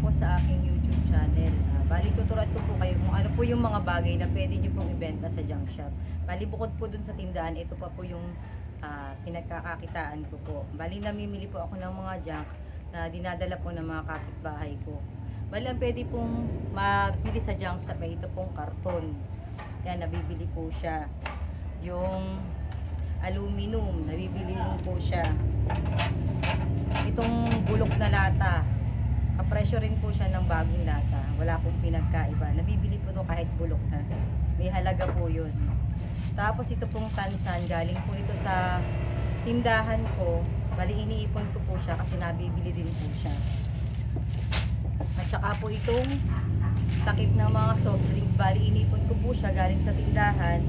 po sa aking YouTube channel. Bali, tuturuan ko po kayo kung ano po yung mga bagay na pwede nyo pong ibenta sa junk shop. Bali, bukod po dun sa tindahan, ito pa po yung pinagkakakitaan ko po. Bali, namimili po ako ng mga junk na dinadala po ng mga kapitbahay ko. Bali, ang pwede pong mabili sa junk shop ay ito pong karton. Yan, nabibili po siya. Yung aluminum, nabibili po siya. Itong bulok na lata, kapresyo rin po siya ng bagong lata. Wala pong pinagkaiba. Nabibili po ito kahit bulok na. May halaga po yun. Tapos ito pong tansan, galing po ito sa tindahan ko. Bali, iniipon ko po siya kasi nabibili din po siya. At saka po itong takip ng mga soft drinks. Bali, iniipon ko po siya galing sa tindahan.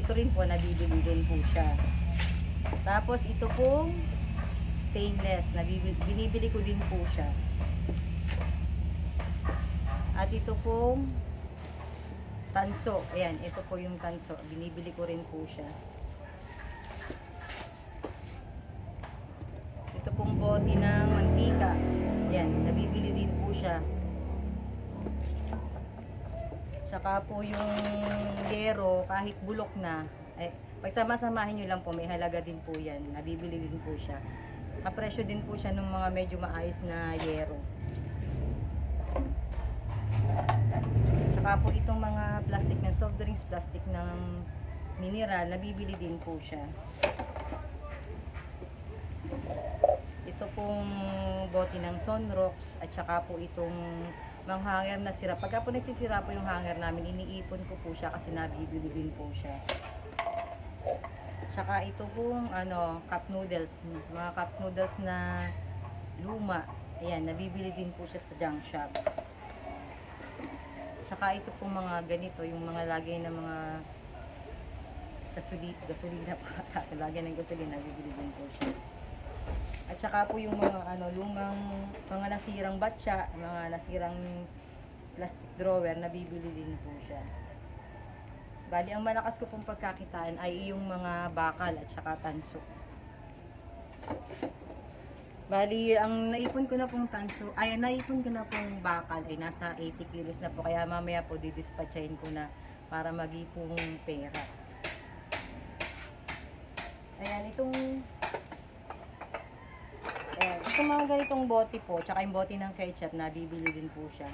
Ito rin po, nabibili din po siya. Tapos ito pong stainless, binibili ko din po siya. At ito pong tanso, ayan, ito po yung tanso, binibili ko rin po siya. Ito pong bote ng mantika, ayan, nabibili din po siya. Saka po yung yero, kahit bulok na, pagsama-samahin nyo lang po, may halaga din po yan, nabibili din po siya. Kapresyo din po siya ng mga medyo maayos na yero. Saka po itong mga plastic ng soft drinks, plastic ng mineral, nabibili din po siya. Ito pong bote ng Sunrocks at saka po itong mga hanger na sira. Pagka po nagsisira po yung hanger namin, iniipon ko po siya kasi nabibili din po siya. Saka ito pong cup noodles, mga cup noodles na luma. Ayan, nabibili din po siya sa junk shop. Saka ito pong mga ganito, yung mga lagay na mga gasolina po. Lagay ng gasolina, nabibili din po siya. At saka po yung mga lumang, mga nasirang batya, mga nasirang plastic drawer, nabibili din po siya. Bali, ang malakas ko pong pagkakitaan ay yung mga bakal at saka tanso. Bali, ang naipon ko na pong tanso, naipon ko na pong bakal ay nasa 80 kilos na po. Kaya mamaya po didispatchahin ko na para mag-ipong pera. Ayan, itong mga ganitong bote po, tsaka yung bote ng ketchup, nabibili din po siya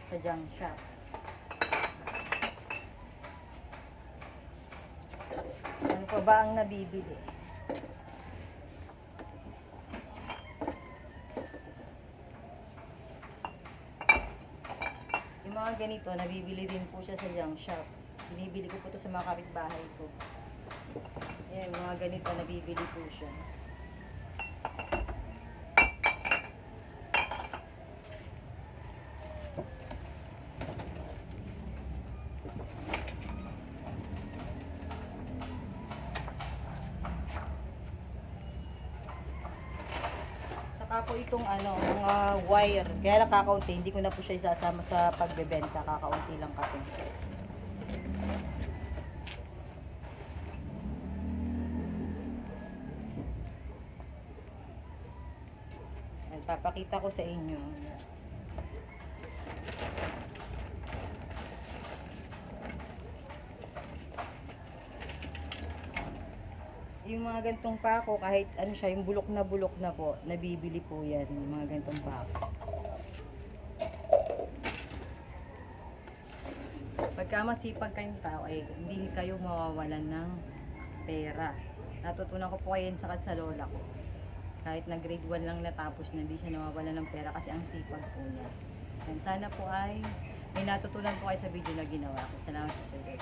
sa junk shop. Ano pa ba ang nabibili? Yung mga ganito, nabibili din po siya sa junk shop. Binibili ko po ito sa mga kapitbahay ko. Ayan, mga ganito, nabibili po siya. Saka po itong mga wire. Kaya lang kakaunti, hindi ko na po siya isasama sa pagbebenta. Kakaunti lang kasi. Ayan, papakita ko sa inyo. Yung mga gantong pako, kahit siya, yung bulok na po, nabibili po yan, yung mga gantong pako. Pagka masipag kayong tao, hindi kayo mawawalan ng pera. Natutunan ko po yan sa kasalola ko. Kahit na grade 1 lang natapos na, hindi siya nawawalan ng pera kasi ang sipag po niya. And sana po ay may natutunan po kayo sa video na ginawa ko. Salamat po, sir.